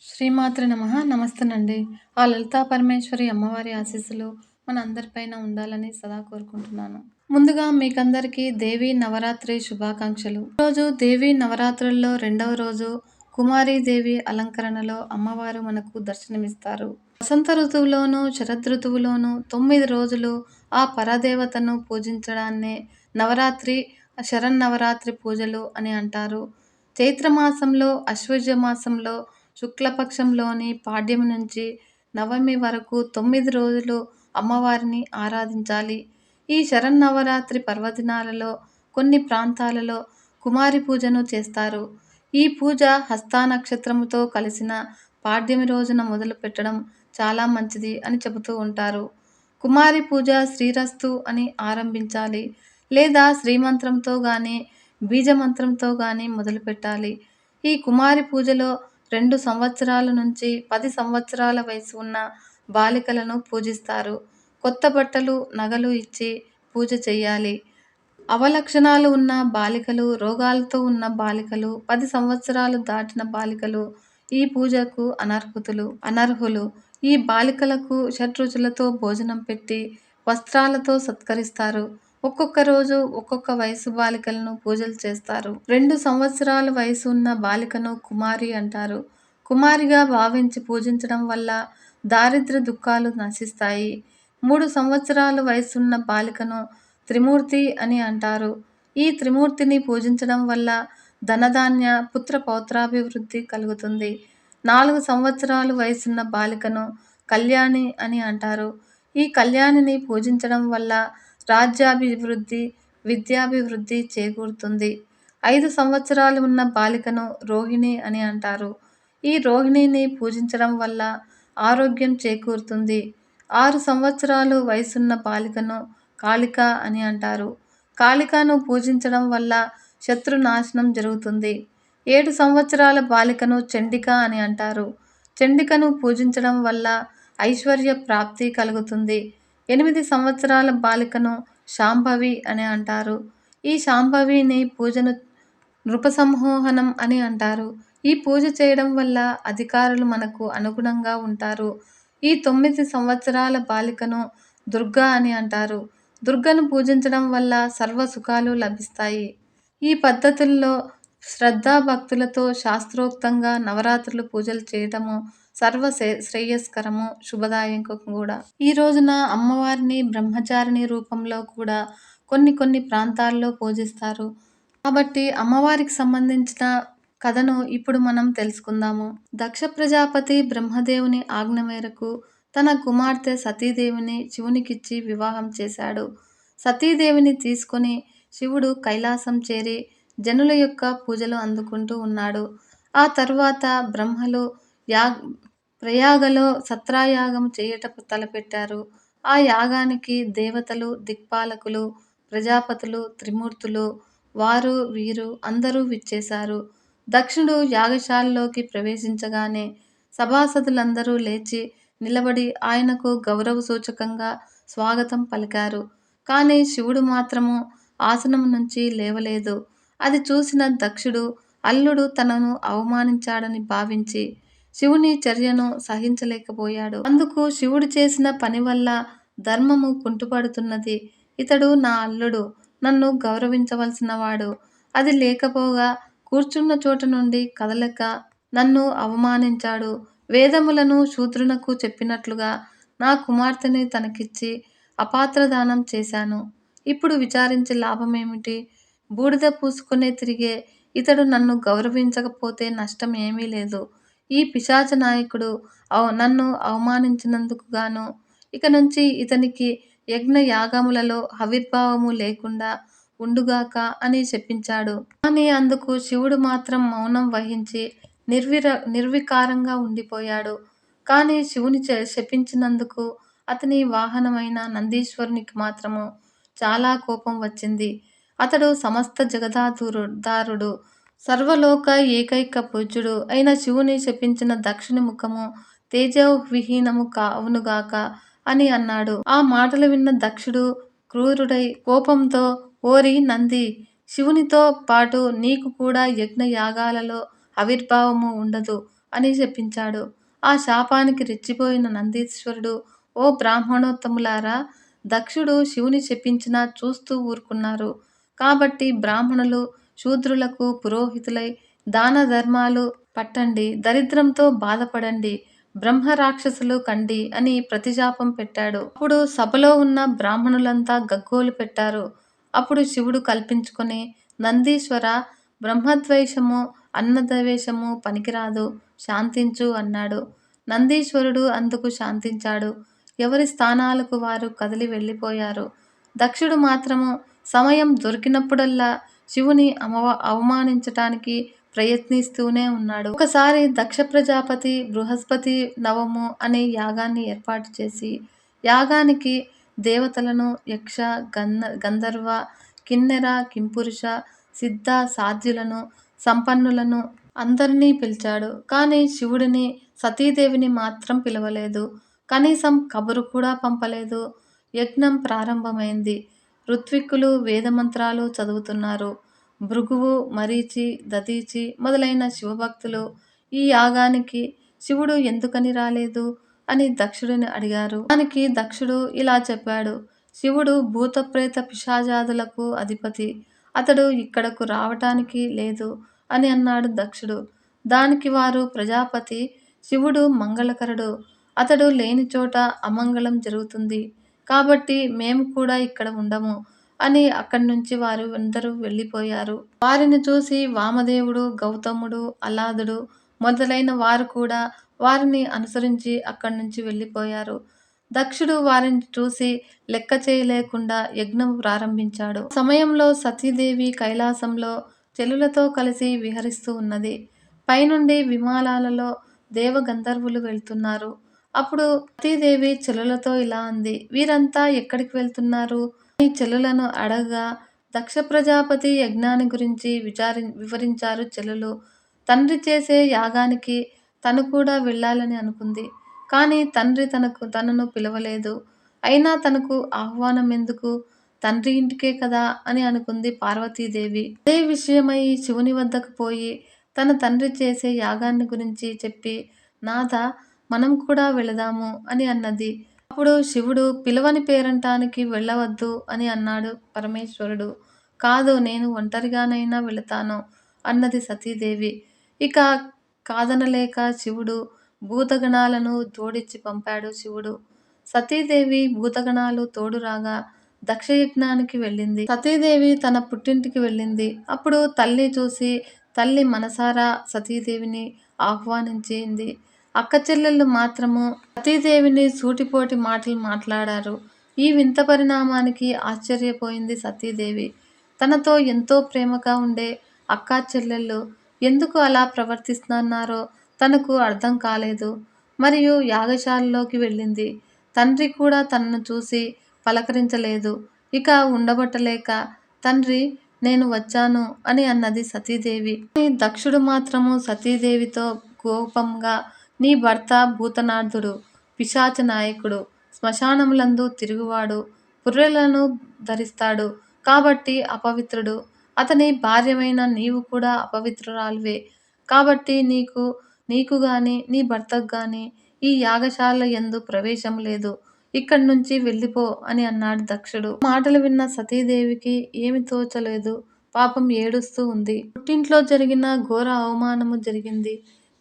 శ్రీమాత్రే నమః. నమస్తేనండి. ఆ లలితా పరమేశ్వరి అమ్మవారి ఆశీస్సులు మనందరిపైన ఉండాలని సదా కోరుకుంటున్నాను. ముందుగా మీకందరికీ దేవీ నవరాత్రి శుభాకాంక్షలు. ఈరోజు దేవీ నవరాత్రుల్లో రెండవ రోజు కుమారీదేవి అలంకరణలో అమ్మవారు మనకు దర్శనమిస్తారు. వసంత ఋతువులోనూ, శరదృతువులోనూ 9 రోజులు ఆ పరదేవతను పూజించడాన్నే నవరాత్రి, శరన్నవరాత్రి పూజలు అని అంటారు. చైత్రమాసంలో, ఆశ్వయుజ మాసంలో శుక్లపక్షంలోని పాడ్యమి నుంచి నవమి వరకు 9 రోజులు అమ్మవారిని ఆరాధించాలి. ఈ శరన్నవరాత్రి పర్వదినాలలో కొన్ని ప్రాంతాలలో కుమారి పూజను చేస్తారు. ఈ పూజ హస్తా నక్షత్రముతో కలిసిన పాడ్యమి రోజున మొదలు పెట్టడం చాలా మంచిది అని చెబుతూ ఉంటారు. కుమారి పూజ శ్రీరస్తు అని ఆరంభించాలి, లేదా శ్రీమంత్రంతో గాని, బీజమంత్రంతో గాని మొదలుపెట్టాలి. ఈ కుమారి పూజలో 2 సంవత్సరాల నుంచి 10 సంవత్సరాల వయసు ఉన్న బాలికలను పూజిస్తారు. కొత్త బట్టలు, నగలు ఇచ్చి పూజ చెయ్యాలి. అవలక్షణాలు ఉన్న బాలికలు, రోగాలతో ఉన్న బాలికలు, 10 సంవత్సరాలు దాటిన బాలికలు ఈ పూజకు అనర్హులు. ఈ బాలికలకు షడ్రుచులతో భోజనం పెట్టి వస్త్రాలతో సత్కరిస్తారు. ఒక్కొక్క రోజు ఒక్కొక్క వయసు బాలికలను పూజలు చేస్తారు. 2 సంవత్సరాల వయసు ఉన్న బాలికను కుమారి అంటారు. కుమారిగా భావించి పూజించడం వల్ల దారిద్ర్య దుఃఖాలు నశిస్తాయి. 3 సంవత్సరాల వయసున్న బాలికను త్రిమూర్తి అని అంటారు. ఈ త్రిమూర్తిని పూజించడం వల్ల ధనధాన్య, పుత్ర పౌత్రాభివృద్ధి కలుగుతుంది. 4 సంవత్సరాలు వయసున్న బాలికను కళ్యాణి అని అంటారు. ఈ కళ్యాణిని పూజించడం వల్ల రాజ్యాభివృద్ధి, విద్యాభివృద్ధి చేకూరుతుంది. 5 సంవత్సరాలు ఉన్న బాలికను రోహిణి అని అంటారు. ఈ రోహిణిని పూజించడం వల్ల ఆరోగ్యం చేకూరుతుంది. 6 సంవత్సరాలు వయసున్న బాలికను కాళిక అని అంటారు. కాళికను పూజించడం వల్ల శత్రునాశనం జరుగుతుంది. 7 సంవత్సరాల బాలికను చండిక అని అంటారు. చండికను పూజించడం వల్ల ఐశ్వర్య ప్రాప్తి కలుగుతుంది. 8 సంవత్సరాల బాలికను శాంభవి అని అంటారు. ఈ శాంభవిని పూజను నృపసంమోహనం అని అంటారు. ఈ పూజ చేయడం వల్ల అధికారులు మనకు అనుగుణంగా ఉంటారు. ఈ 9 సంవత్సరాల బాలికను దుర్గా అని అంటారు. దుర్గను పూజించడం వల్ల సర్వ సుఖాలు లభిస్తాయి. ఈ పద్ధతుల్లో శ్రద్ధాభక్తులతో శాస్త్రోక్తంగా నవరాత్రులు పూజలు చేయటము సర్వ శ్రేయస్కరము, శుభదాయకం కూడా. ఈ రోజున అమ్మవారిని బ్రహ్మచారిణి రూపంలో కూడా కొన్ని ప్రాంతాల్లో పూజిస్తారు. కాబట్టి అమ్మవారికి సంబంధించిన కథను ఇప్పుడు మనం తెలుసుకుందాము. దక్ష ప్రజాపతి బ్రహ్మదేవుని ఆజ్ఞ మేరకు తన కుమార్తె సతీదేవిని శివునికిచ్చి వివాహం చేశాడు. సతీదేవిని తీసుకొని శివుడు కైలాసం చేరి జనుల యొక్క పూజలు అందుకుంటూ ఉన్నాడు. ఆ తరువాత బ్రహ్మలు ప్రయాగలో సత్రయాగం చేయట తలపెట్టారు. ఆ యాగానికి దేవతలు, దిక్పాలకులు, ప్రజాపతులు, త్రిమూర్తులు, వారు వీరు అందరూ విచ్చేశారు. దక్షుడు యాగశాలలోకి ప్రవేశించగానే సభాసదులందరూ లేచి నిలబడి ఆయనకు గౌరవ సూచకంగా స్వాగతం పలికారు. కానీ శివుడు మాత్రము ఆసనం నుంచి లేవలేదు. అది చూసిన దక్షుడు అల్లుడు తనను అవమానించాడని భావించి శివుని చర్యను సహించలేకపోయాడు. అందుకు శివుడు చేసిన పని వల్ల ధర్మము కుంటుపడుతున్నది. ఇతడు నా అల్లుడు, నన్ను గౌరవించవలసిన వాడు. అది లేకపోగా కూర్చున్న చోట నుండి కదలక నన్ను అవమానించాడు. వేదములను శూద్రునకు చెప్పినట్లుగా నా కుమార్తెని తనకిచ్చి అపాత్రదానం చేశాను. ఇప్పుడు విచారించి లాభమేమిటి? బూడిద పూసుకునే తిరిగే ఇతడు నన్ను గౌరవించకపోతే నష్టం ఏమీ లేదు. ఈ పిశాచ నాయకుడు నన్ను అవమానించినందుకు గాను ఇక నుంచి ఇతనికి యజ్ఞ యాగములలో ఆవిర్భావము లేకుండా ఉండుగాక అని శపించాడు. కానీ అందుకు శివుడు మాత్రం మౌనం వహించి నిర్వికారంగా ఉండిపోయాడు. కానీ శివుని శపించినందుకు అతని వాహనమైన నందీశ్వరునికి మాత్రము చాలా కోపం వచ్చింది. అతడు సమస్త జగదాధారుడు, సర్వలోక ఏకైక పూజ్యుడు అయిన శివుని శపించిన దక్షుని ముఖము తేజోవిహీనము అవునుగాక అని అన్నాడు. ఆ మాటలు విన్న దక్షుడు క్రూరుడై కోపంతో, ఓరి నంది, శివునితో పాటు నీకు కూడా యజ్ఞ యాగాలలో ఆవిర్భావము ఉండదు అని చెప్పించాడు. ఆ శాపానికి రెచ్చిపోయిన నందీశ్వరుడు, ఓ బ్రాహ్మణోత్తములారా, దక్షుడు శివుని శపించినా చూస్తూ ఊరుకున్నారు. కాబట్టి బ్రాహ్మణులు శూద్రులకు పురోహితులై దాన ధర్మాలు పట్టండి, దరిద్రంతో బాధపడండి, బ్రహ్మ రాక్షసులు కండి అని ప్రతిశాపం పెట్టాడు. అప్పుడు సభలో ఉన్న బ్రాహ్మణులంతా గగ్గోలు పెట్టారు. అప్పుడు శివుడు కల్పించుకొని, నందీశ్వర, బ్రహ్మద్వేషము అన్నద్వేషము పనికిరాదు, శాంతించు అన్నాడు. నందీశ్వరుడు అందుకు శాంతించాడు. ఎవరి స్థానాలకు వారు కదిలి వెళ్ళిపోయారు. దక్షుడు మాత్రము సమయం దొరికినప్పుడల్లా శివుని అవమానించటానికి ప్రయత్నిస్తూనే ఉన్నాడు. ఒకసారి దక్ష ప్రజాపతి బృహస్పతి నవము అనే యాగాన్ని ఏర్పాటు చేసి, యాగానికి దేవతలను, యక్ష, గంధర్వ, కిన్నెర, కింపురుష, సిద్ధ, సాధ్యులను, సంపన్నులను అందరినీ పిలిచాడు. కానీ శివుడిని, సతీదేవిని మాత్రం పిలవలేదు. కనీసం కబురు కూడా పంపలేదు. యజ్ఞం ప్రారంభమైంది. ఋత్విక్కులు వేదమంత్రాలు చదువుతున్నారు. భృగువు, మరీచి, దధీచి మొదలైన శివభక్తులు ఈ యాగానికి శివుడు ఎందుకని రాలేదు అని దక్షుడిని అడిగారు. దానికి దక్షుడు ఇలా చెప్పాడు: శివుడు భూత ప్రేత పిశాచాదులకు అధిపతి, అతడు ఇక్కడకు రావటానికి లేదు అని అన్నాడు దక్షుడు. దానికి వారు, ప్రజాపతి, శివుడు మంగళకరుడు, అతడు లేని చోట అమంగళం జరుగుతుంది, కాబట్టి మేము కూడా ఇక్కడ ఉండము అని అక్కడి నుంచి వారు అందరూ వెళ్ళిపోయారు. వారిని చూసి వామదేవుడు, గౌతముడు, అల్లాదుడు మొదలైన వారు కూడా వారిని అనుసరించి అక్కడి నుంచి వెళ్ళిపోయారు. దక్షుడు వారిని చూసి లెక్క చేయలేకుండా యజ్ఞం ప్రారంభించాడు. సమయంలో సతీదేవి కైలాసంలో చెలులతో కలిసి విహరిస్తూ ఉన్నది. పైనుండి విమానాలలో దేవగంధర్వులు వెళ్తున్నారు. అప్పుడు సతీదేవి చెలులతో ఇలా అంది: వీరంతా ఎక్కడికి వెళ్తున్నారు అని చెలులను అడగగా, దక్ష ప్రజాపతి యజ్ఞాన్ని గురించి వివరించారు చెలులు. తండ్రి చేసే యాగానికి తను కూడా వెళ్ళాలని అనుకుంది. కానీ తండ్రి తనను పిలవలేదు. అయినా తనకు ఆహ్వానం ఎందుకు, తండ్రి ఇంటికే కదా అని అనుకుంది పార్వతీదేవి. అదే విషయమై శివుని వద్దకు పోయి తన తండ్రి చేసే యాగాన్ని గురించి చెప్పి, నాథ, మనం కూడా వెళదాము అని అన్నది. అప్పుడు శివుడు, పిలవని పేరంటానికి వెళ్ళవద్దు అని అన్నాడు. పరమేశ్వరుడు, కాదు, నేను ఒంటరిగానైనా వెళతాను అన్నది సతీదేవి. ఇక కాదనలేక శివుడు భూతగణాలను తోడిచ్చి పంపాడు. సతీదేవి భూతగణాలు తోడు రాగా దక్షయజ్ఞానికి వెళ్ళింది. సతీదేవి తన పుట్టింటికి వెళ్ళింది. అప్పుడు తల్లి చూసి తల్లి మనసారా సతీదేవిని ఆహ్వానించింది. అక్క చెల్లెళ్ళు మాత్రము సతీదేవిని సూటిపోటి మాటలు మాట్లాడారు. ఈ వింత పరిణామానికి ఆశ్చర్యపోయింది సతీదేవి. తనతో ఎంతో ప్రేమగా ఉండే అక్కా చెల్లెళ్ళు ఎందుకు అలా ప్రవర్తిస్తున్నారో తనకు అర్థం కాలేదు. మరియు యాగశాలలోకి వెళ్ళింది. తండ్రి కూడా తనను చూసి పలకరించలేదు. ఇక ఉండబట్టలేక, తండ్రి, నేను వచ్చాను అని అన్నది సతీదేవి. కానీ దక్షుడు మాత్రము సతీదేవితో కోపంగా, నీ భర్త భూతనాథుడు, పిశాచ నాయకుడు, శ్మశానములందు తిరుగువాడు, పుర్రెలను ధరిస్తాడు, కాబట్టి అపవిత్రుడు. అతని భార్యమైన నీవు కూడా అపవిత్రురాలివే. కాబట్టి నీకు గాని నీ భర్తకు గాని ఈ యాగశాల యందు ప్రవేశం లేదు. ఇక్కడి నుంచి వెళ్ళిపో అని అన్నాడు దక్షుడు. మాటలు విన్న సతీదేవికి ఏమి తోచలేదు. పాపం ఏడుస్తూ ఉంది. పుట్టింట్లో జరిగిన ఘోర అవమానము జరిగింది.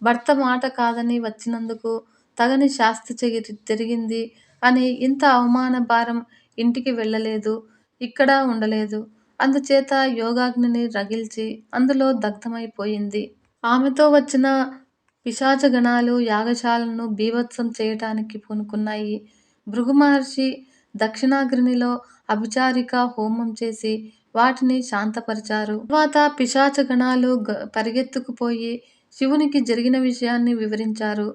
భర్త మాట కాదని వచ్చినందుకు తగని శాస్తి జరిగింది అని ఇంత అవమాన భారం ఇంటికి వెళ్ళలేదు, ఇక్కడ ఉండలేదు. అందుచేత యోగాగ్నిని రగిల్చి అందులో దగ్ధమైపోయింది. ఆమెతో వచ్చిన పిశాచగణాలు యాగశాలను బీభత్సం చేయటానికి పూనుకున్నాయి. భృగు మహర్షి దక్షిణాగ్నిలో అభిచారిక హోమం చేసి వాటిని శాంతపరిచారు. తర్వాత పిశాచగణాలు పరిగెత్తుకుపోయి శివునికి జరిగిన విషయాన్ని వివరించారు.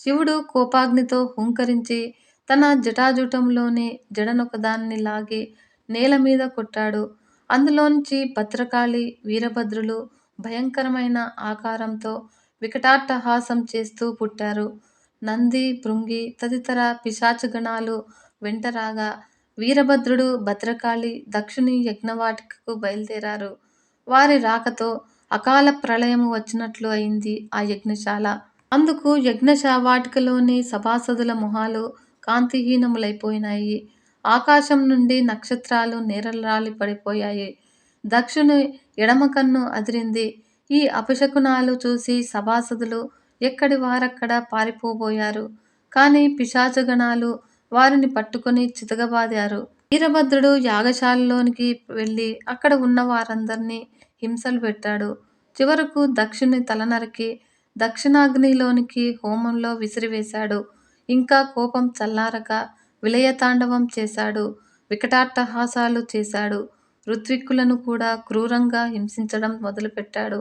శివుడు కోపాగ్నితో హుంకరించి తన జటాజూటంలోని జడనొకదాన్ని లాగి నేల మీద కొట్టాడు. అందులోంచి భద్రకాళి, వీరభద్రులు భయంకరమైన ఆకారంతో వికటాట్టహాసం చేస్తూ పుట్టారు. నంది, భృంగి తదితర పిశాచగణాలు వెంటరాగా వీరభద్రుడు, భద్రకాళి దక్షుని యజ్ఞవాటికకు బయలుదేరారు. వారి రాకతో అకాల ప్రళయము వచ్చినట్లు అయింది ఆ యజ్ఞశాల. అందుకు వాటికలోని సభాసదుల మొహాలు కాంతిహీనములైపోయినాయి. ఆకాశం నుండి నక్షత్రాలు నేలరాలి పడిపోయాయి. దక్షుని ఎడమ కన్ను అదిరింది. ఈ అపశకునాలు చూసి సభాసదులు ఎక్కడి వారక్కడ పారిపోబోయారు. కాని పిశాచగణాలు వారిని పట్టుకొని చితకబాదారు. వీరభద్రుడు యాగశాలలోనికి వెళ్ళి అక్కడ ఉన్న వారందర్నీ హింసలు పెట్టాడు. చివరకు దక్షుని తల నరికి దక్షిణాగ్నిలోనికి హోమంలో విసిరివేశాడు. ఇంకా కోపం చల్లారక విలయతాండవం చేశాడు. వికటాట్టహాసాలు చేశాడు. ఋత్విక్కులను కూడా క్రూరంగా హింసించడం మొదలుపెట్టాడు.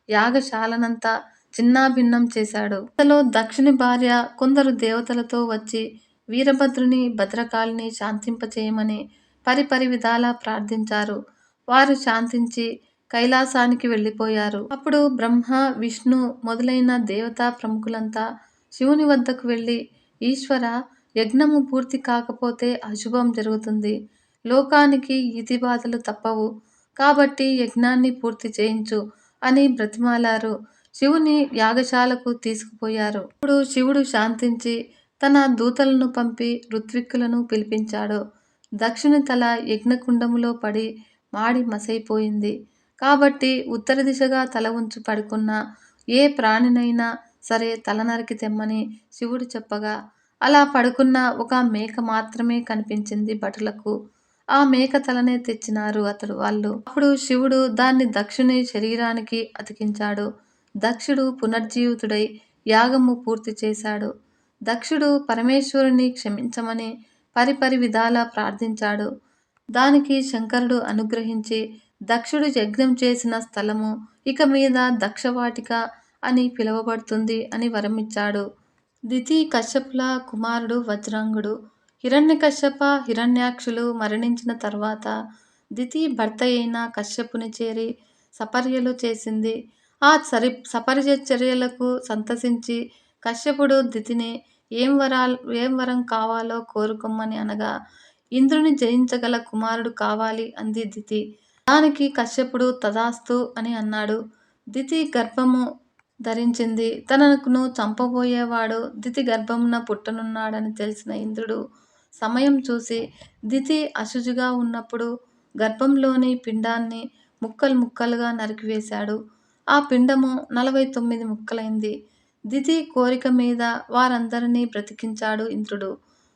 యాగశాలనంతా చిన్నాభిన్నం చేశాడు. ఇంతలో దక్షుని భార్య కొందరు దేవతలతో వచ్చి వీరభద్రుని భద్రకాళిని శాంతింపచేయమని పరిపరి విధాలా ప్రార్థించారు. వారు శాంతించి కైలాసానికి వెళ్ళిపోయారు. అప్పుడు బ్రహ్మ, విష్ణు మొదలైన దేవతా ప్రముఖులంతా శివుని వద్దకు వెళ్ళి, ఈశ్వర, యజ్ఞము పూర్తి కాకపోతే అశుభం జరుగుతుంది. లోకానికి ఈతిబాధలు తప్పవు. కాబట్టి యజ్ఞాన్ని పూర్తి చేయించు అని బ్రతిమాలారు. శివుని యాగశాలకు తీసుకుపోయారు. ఇప్పుడు శివుడు శాంతించి తన దూతలను పంపి ఋత్విక్కులను పిలిపించాడు. దక్షుని తల యజ్ఞకుండములో పడి మాడి మసైపోయింది. కాబట్టి ఉత్తర దిశగా తల ఉంచి పడుకున్న ఏ ప్రాణినైనా సరే తల నరికి తెమ్మని శివుడు చెప్పగా, అలా పడుకున్న ఒక మేక మాత్రమే కనిపించింది భటులకు. ఆ మేక తలనే తెచ్చినారు వాళ్ళు. అప్పుడు శివుడు దాన్ని దక్షుని శరీరానికి అతికించాడు. దక్షుడు పునర్జీవితుడై యాగము పూర్తి చేశాడు. దక్షుడు పరమేశ్వరుని క్షమించమని పరిపరి విధాలా ప్రార్థించాడు. దానికి శంకరుడు అనుగ్రహించి దక్షుడు యజ్ఞం చేసిన స్థలము ఇక మీద దక్షవాటిక అని పిలువబడుతుంది అని వరమిచ్చాడు. దితి కశ్యపుల కుమారుడు వజ్రాంగుడు. హిరణ్యకశ్యప, హిరణ్యాక్షులు మరణించిన తర్వాత దితి భర్త అయిన కశ్యపుని చేరి సపర్యలు చేసింది. ఆ సపర్యచర్యలకు సంతసించి కశ్యపుడు దితిని ఏం వరం కావాలో కోరుకొమ్మని అనగా, ఇంద్రుని జయించగల కుమారుడు కావాలి అంది దితి. దానికి కశ్యపుడు తథాస్తు అని అన్నాడు. దితి గర్భము ధరించింది. తనను చంపబోయేవాడు దితి గర్భమున పుట్టనున్నాడని తెలిసిన ఇంద్రుడు సమయం చూసి దితి అశుచిగా ఉన్నప్పుడు గర్భంలోని పిండాన్ని ముక్కలు ముక్కలుగా నరికివేశాడు. ఆ పిండము 49 ముక్కలైంది. దితి కోరిక మీద వారందరినీ బ్రతికించాడు ఇంద్రుడు.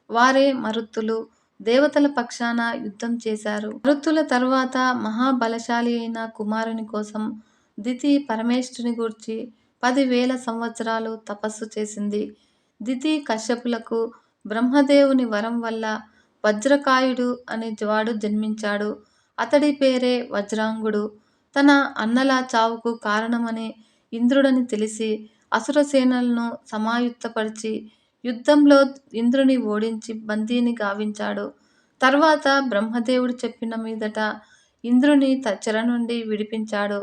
వారే మరుత్తులు. దేవతల పక్షాన యుద్ధం చేశారు. మరుత్తుల తర్వాత మహాబలశాలి అయిన కుమారుని కోసం దితి పరమేష్ఠుని గూర్చి 10,000 సంవత్సరాలు తపస్సు చేసింది. దితి కశ్యపులకు బ్రహ్మదేవుని వరం వల్ల వజ్రకాయుడు అనే వాడు జన్మించాడు. అతడి పేరే వజ్రాంగుడు. తన అన్నల చావుకు కారణమని ఇంద్రుడని తెలిసి అసురసేనలను సమాయుత్తపరిచి యుద్ధంలో ఇంద్రుని ఓడించి బందీని గావించాడు. తర్వాత బ్రహ్మదేవుడు చెప్పిన మీదట ఇంద్రుని చెర నుండి విడిపించాడు.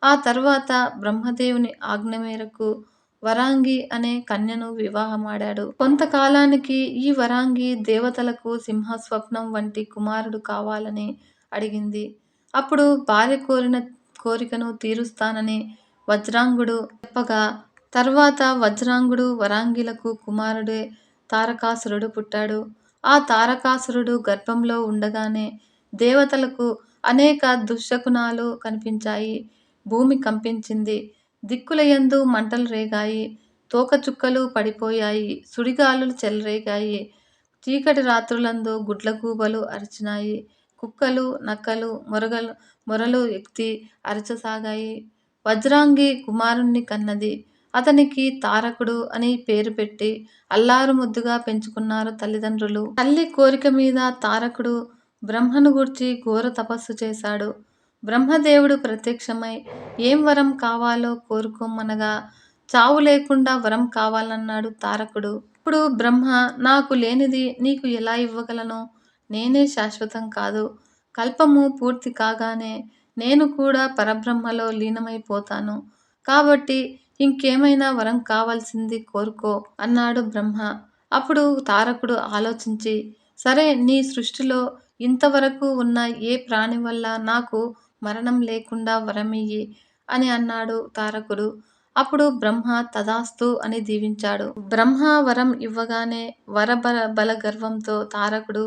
ఆ తర్వాత బ్రహ్మదేవుని ఆజ్ఞ మేరకు వరాంగి అనే కన్యను వివాహమాడాడు. కొంతకాలానికి ఈ వరాంగి దేవతలకు సింహస్వప్నం వంటి కుమారుడు కావాలని అడిగింది. అప్పుడు భార్య కోరిన కోరికను తీరుస్తానని వజ్రాంగుడు చెప్పగా, తర్వాత వజ్రాంగుడు వరాంగిలకు కుమారుడే తారకాసురుడు పుట్టాడు. ఆ తారకాసురుడు గర్భంలో ఉండగానే దేవతలకు అనేక దుశ్శకునాలు కనిపించాయి. భూమి కంపించింది. దిక్కులయందు మంటలు రేగాయి. తోకచుక్కలు పడిపోయాయి. సుడిగాలులు చెలరేగాయి. చీకటి రాత్రులందు గుడ్లగూబలు అరిచినాయి. కుక్కలు, నక్కలు మొరలు ఎత్తి అరచసాగాయి. వజ్రాంగి కుమారుణ్ణి కన్నది. అతనికి తారకుడు అని పేరు పెట్టి అల్లారు ముద్దుగా పెంచుకున్నారు తల్లిదండ్రులు. తల్లి కోరిక మీద తారకుడు బ్రహ్మను గూర్చి ఘోర తపస్సు చేశాడు. బ్రహ్మదేవుడు ప్రత్యక్షమై ఏం వరం కావాలో కోరుకోమనగా, చావు లేకుండా వరం కావాలన్నాడు తారకుడు. ఇప్పుడు బ్రహ్మ, నాకు లేనిది నీకు ఎలా ఇవ్వగలను? నేనే శాశ్వతం కాదు. కల్పము పూర్తి కాగానే నేను కూడా పరబ్రహ్మలో లీనమైపోతాను. కాబట్టి ఇంకేమైనా వరం కావాల్సింది కోరుకో అన్నాడు బ్రహ్మ. అప్పుడు తారకుడు ఆలోచించి, సరే, నీ సృష్టిలో ఇంతవరకు ఉన్న ఏ ప్రాణి వల్ల నాకు మరణం లేకుండా వరమియ్యి అని అన్నాడు తారకుడు. అప్పుడు బ్రహ్మ తథాస్తు అని దీవించాడు. బ్రహ్మ వరం ఇవ్వగానే బల గర్వంతో తారకుడు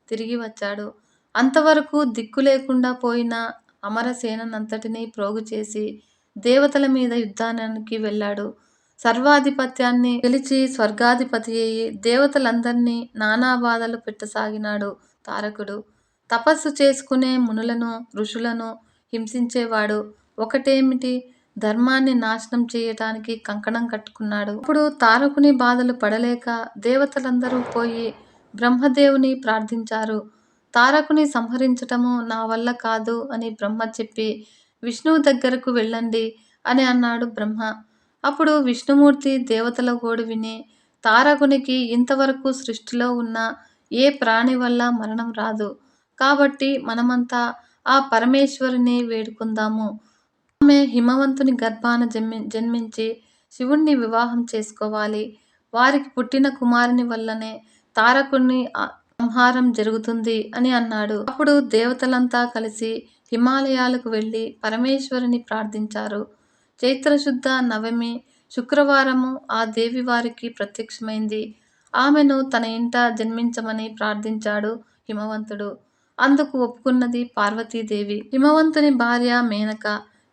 తిరిగి వచ్చాడు. అంతవరకు దిక్కు లేకుండా పోయిన అమరసేనంతటినీ ప్రోగు చేసి దేవతల మీద యుద్ధానికి వెళ్ళాడు. సర్వాధిపత్యాన్ని గెలిచి స్వర్గాధిపతి అయి దేవతలందర్నీ నానా బాధలు పెట్టసాగినాడు తారకుడు. తపస్సు చేసుకునే మునులను, ఋషులను హింసించేవాడు. ఒకటేమిటి, ధర్మాన్ని నాశనం చేయటానికి కంకణం కట్టుకున్నాడు. అప్పుడు తారకుని బాధలు పడలేక దేవతలందరూ పోయి బ్రహ్మదేవుని ప్రార్థించారు. తారకుని సంహరించటము నా వల్ల కాదు అని బ్రహ్మ చెప్పి విష్ణువు దగ్గరకు వెళ్ళండి అని అన్నాడు బ్రహ్మ. అప్పుడు విష్ణుమూర్తి దేవతల గోడు విని తారకునికి ఇంతవరకు సృష్టిలో ఉన్న ఏ ప్రాణి వల్ల మరణం రాదు. కాబట్టి మనమంతా ఆ పరమేశ్వరుని వేడుకుందాము. ఆమె హిమవంతుని గర్భాన జన్మించి శివుణ్ణి వివాహం చేసుకోవాలి. వారికి పుట్టిన కుమారుని వల్లనే తారకుని సంహారం జరుగుతుంది అని అన్నాడు. అప్పుడు దేవతలంతా కలిసి హిమాలయాలకు వెళ్ళి పరమేశ్వరుని ప్రార్థించారు. చైత్రశుద్ధ నవమి శుక్రవారము ఆ దేవి వారికి ప్రత్యక్షమైంది. ఆమెను తన ఇంట జన్మించమని ప్రార్థించాడు హిమవంతుడు. అందుకు ఒప్పుకున్నది పార్వతీదేవి. హిమవంతుని భార్య మేనక.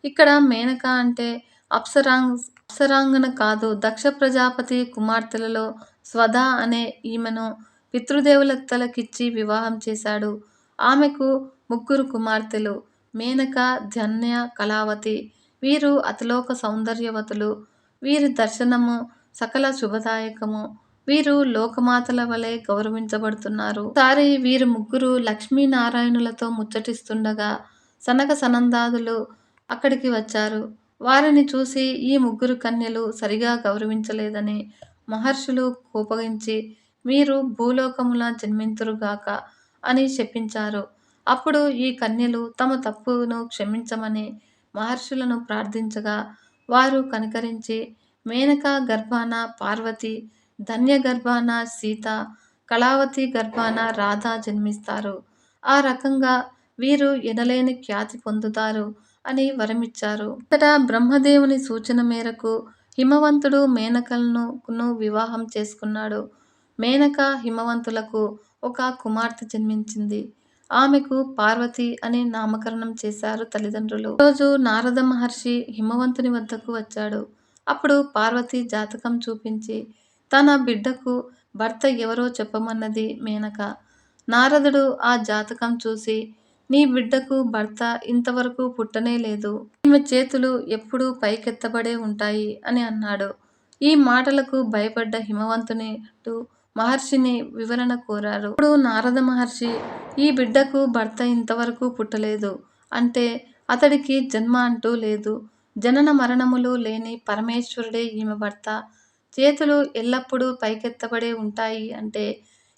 ఇక్కడ మేనక అంటే అప్సరాంగన కాదు. దక్ష ప్రజాపతి కుమార్తెలలో స్వధ అనే ఈమెను పితృదేవతలకిచ్చి వివాహం చేశాడు. ఆమెకు 3 కుమార్తెలు. మేనక, ధన్య, కళావతి. వీరు అతిలోక సౌందర్యవతులు. వీరి దర్శనము సకల శుభదాయకము. వీరు లోకమాతల వలె గౌరవించబడుతున్నారు. ఒకసారి వీరు 3 లక్ష్మీనారాయణులతో ముచ్చటిస్తుండగా సనక సనందాదులు అక్కడికి వచ్చారు. వారిని చూసి ఈ 3 కన్యలు సరిగా గౌరవించలేదని మహర్షులు కోపగించి మీరు భూలోకముల జన్మింతురుగాక అని శపించారు. అప్పుడు ఈ కన్యలు తమ తప్పును క్షమించమని మహర్షులను ప్రార్థించగా వారు కనికరించి మేనక గర్భాన పార్వతి, ధన్య గర్భాన సీత, కళావతి గర్భాన రాధ జన్మిస్తారు. ఆ రకంగా వీరు ఎనలేని ఖ్యాతి పొందుతారు అని వరమిచ్చారు. ఇతట బ్రహ్మదేవుని సూచన మేరకు హిమవంతుడు మేనకలను వివాహం చేసుకున్నాడు. మేనక హిమవంతులకు ఒక కుమార్తె జన్మించింది. ఆమెకు పార్వతి అని నామకరణం చేశారు తల్లిదండ్రులు. రోజు నారద మహర్షి హిమవంతుని వద్దకు వచ్చాడు. అప్పుడు పార్వతి జాతకం చూపించి తన బిడ్డకు భర్త ఎవరో చెప్పమన్నది మేనక. నారదుడు ఆ జాతకం చూసి నీ బిడ్డకు భర్త ఇంతవరకు పుట్టనే లేదు. ఈమె చేతులు ఎప్పుడూ పైకెత్తబడే ఉంటాయి అని అన్నాడు. ఈ మాటలకు భయపడ్డ హిమవంతుని మహర్షిని వివరణ కోరారు. ఇప్పుడు నారద మహర్షి ఈ బిడ్డకు భర్త ఇంతవరకు పుట్టలేదు అంటే అతడికి జన్మ అంటూ లేదు. జనన మరణములు లేని పరమేశ్వరుడే ఈమె భర్త. చేతులు ఎల్లప్పుడూ పైకెత్తబడే ఉంటాయి అంటే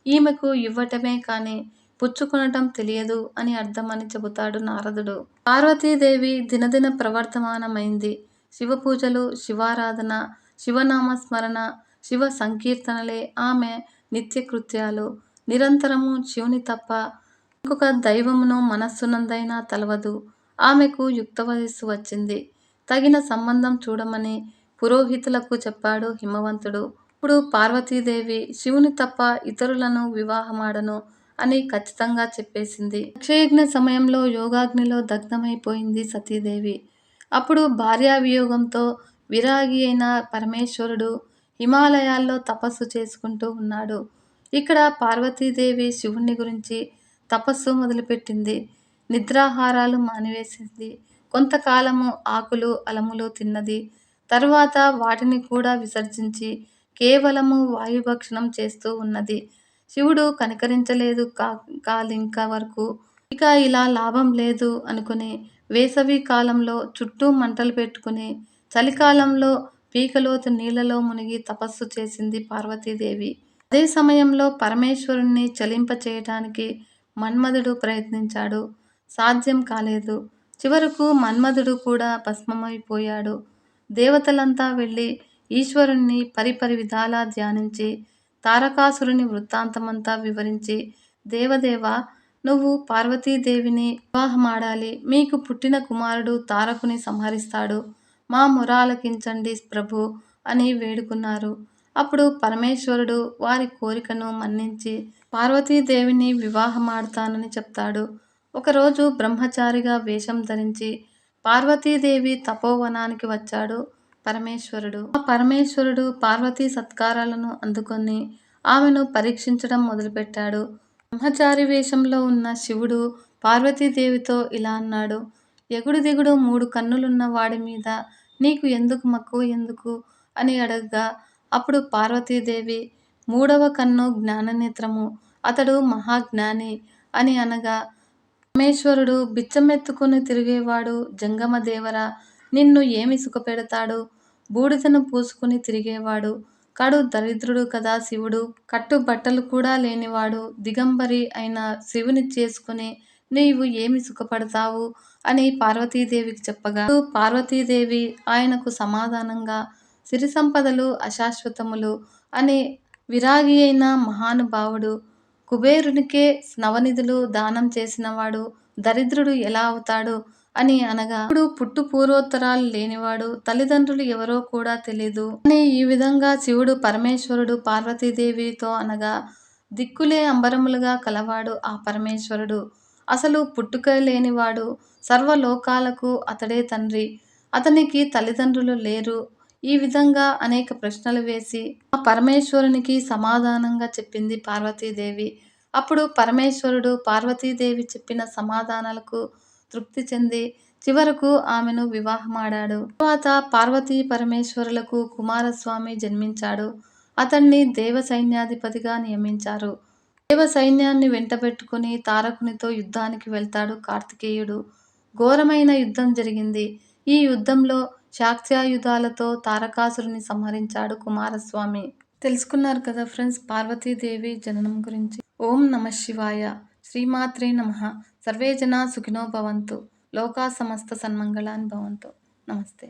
ఈమెకు ఇవ్వటమే కానీ పుచ్చుకొనటం తెలియదు అని అర్థం అని చెబుతాడు నారదుడు. పార్వతీదేవి దినదిన ప్రవర్ధమానమైంది. శివపూజలు, శివారాధన, శివనామస్మరణ, శివ సంకీర్తనలే ఆమె నిత్యకృత్యాలు. నిరంతరము శివుని తప్ప ఇంకొక దైవమును మనస్సునందైనా తలవదు. ఆమెకు యుక్త వయస్సు వచ్చింది. తగిన సంబంధం చూడమని పురోహితులకు చెప్పాడు హిమవంతుడు. ఇప్పుడు పార్వతీదేవి శివుని తప్ప ఇతరులను వివాహమాడను అని ఖచ్చితంగా చెప్పేసింది. యక్షయజ్ఞ సమయంలో యోగాగ్నిలో దగ్ధమైపోయింది సతీదేవి. అప్పుడు భార్యావియోగంతో విరాగి అయిన పరమేశ్వరుడు హిమాలయాల్లో తపస్సు చేసుకుంటూ ఉన్నాడు. ఇక్కడ పార్వతీదేవి శివుణ్ణి గురించి తపస్సు మొదలుపెట్టింది. నిద్రాహారాలు మానివేసింది. కొంతకాలము ఆకులు, అలములు తిన్నది. తరువాత వాటిని కూడా విసర్జించి కేవలము వాయుభక్షణం చేస్తూ ఉన్నది. శివుడు కనికరించలేదు కాలింక వరకు. ఇక ఇలా లాభం లేదు అనుకుని వేసవి కాలంలో చుట్టూ మంటలు పెట్టుకుని చలికాలంలో పీకలోతు నీళ్లలో మునిగి తపస్సు చేసింది పార్వతీదేవి. అదే సమయంలో పరమేశ్వరుణ్ణి చలింప చేయటానికి మన్మధుడు ప్రయత్నించాడు. సాధ్యం కాలేదు. చివరకు మన్మధుడు కూడా భస్మమైపోయాడు. దేవతలంతా వెళ్ళి ఈశ్వరుణ్ణి పరిపరి విధాలా ధ్యానించి తారకాసురుని వృత్తాంతమంతా వివరించి దేవదేవ నువ్వు పార్వతీదేవిని వివాహమాడాలి. మీకు పుట్టిన కుమారుడు తారకుని సంహరిస్తాడు. మా మొరాలకించండి ప్రభు అని వేడుకున్నారు. అప్పుడు పరమేశ్వరుడు వారి కోరికను మన్నించి పార్వతీదేవిని వివాహమాడతానని చెప్తాడు. ఒకరోజు బ్రహ్మచారిగా వేషం ధరించి పార్వతీదేవి తపోవనానికి వచ్చాడు పరమేశ్వరుడు. ఆ పరమేశ్వరుడు పార్వతీ సత్కారాలను అందుకొని ఆమెను పరీక్షించడం మొదలుపెట్టాడు. బ్రహ్మచారి వేషంలో ఉన్న శివుడు పార్వతీదేవితో ఇలా అన్నాడు: ఎగుడు దిగుడు 3 కన్నులున్న వాడి మీద నీకు ఎందుకు మక్కువ ఎందుకు అని అడగగా, అప్పుడు పార్వతీదేవి మూడవ కన్ను జ్ఞాననేత్రము, అతడు మహాజ్ఞాని అని అనగా, పరమేశ్వరుడు బిచ్చమెత్తుకుని తిరిగేవాడు జంగమదేవరా, నిన్ను ఏమి సుఖపెడతాడు? బూడిదను పూసుకుని తిరిగేవాడు కడు దరిద్రుడు కదా శివుడు. కట్టు బట్టలు కూడా లేనివాడు దిగంబరి అయిన శివుని చేసుకుని నీవు ఏమి సుఖపడతావు అని పార్వతీదేవికి చెప్పగా, పార్వతీదేవి ఆయనకు సమాధానంగా సిరి సంపదలు అశాశ్వతములు అని విరాగి అయిన మహానుభావుడు కుబేరునికే నవనిధులు దానం చేసినవాడు దరిద్రుడు ఎలా అవుతాడు అని అనగా, ఇప్పుడు పుట్టు పూర్వోత్తరాలు లేనివాడు తల్లిదండ్రులు ఎవరో కూడా తెలీదు అని ఈ విధంగా శివుడు పరమేశ్వరుడు పార్వతీదేవితో అనగా, దిక్కులే అంబరములుగా కలవాడు ఆ పరమేశ్వరుడు అసలు పుట్టుక లేనివాడు, సర్వలోకాలకు అతడే తండ్రి, అతనికి తల్లిదండ్రులు లేరు. ఈ విధంగా అనేక ప్రశ్నలు వేసి ఆ పరమేశ్వరునికి సమాధానంగా చెప్పింది పార్వతీదేవి. అప్పుడు పరమేశ్వరుడు పార్వతీదేవి చెప్పిన సమాధానాలకు తృప్తి చెంది చివరకు ఆమెను వివాహమాడాడు. తరువాత పార్వతీ పరమేశ్వరులకు కుమారస్వామి జన్మించాడు. అతన్ని దేవ సైన్యాధిపతిగా నియమించారు. దేవ సైన్యాన్ని వెంటబెట్టుకుని తారకునితో యుద్ధానికి వెళ్తాడు కార్తికేయుడు. ఘోరమైన యుద్ధం జరిగింది. ఈ యుద్ధంలో శాక్త్యాయుధాలతో తారకాసురుని సంహరించాడు కుమారస్వామి. తెలుసుకున్నారు కదా ఫ్రెండ్స్ పార్వతీదేవి జననం గురించి. ఓం నమః శివాయ. శ్రీమాత్రే నమః. సర్వే జనా సుఖినో భవంతు. లోకా సమస్త సన్మంగళాని భవంతు. నమస్తే.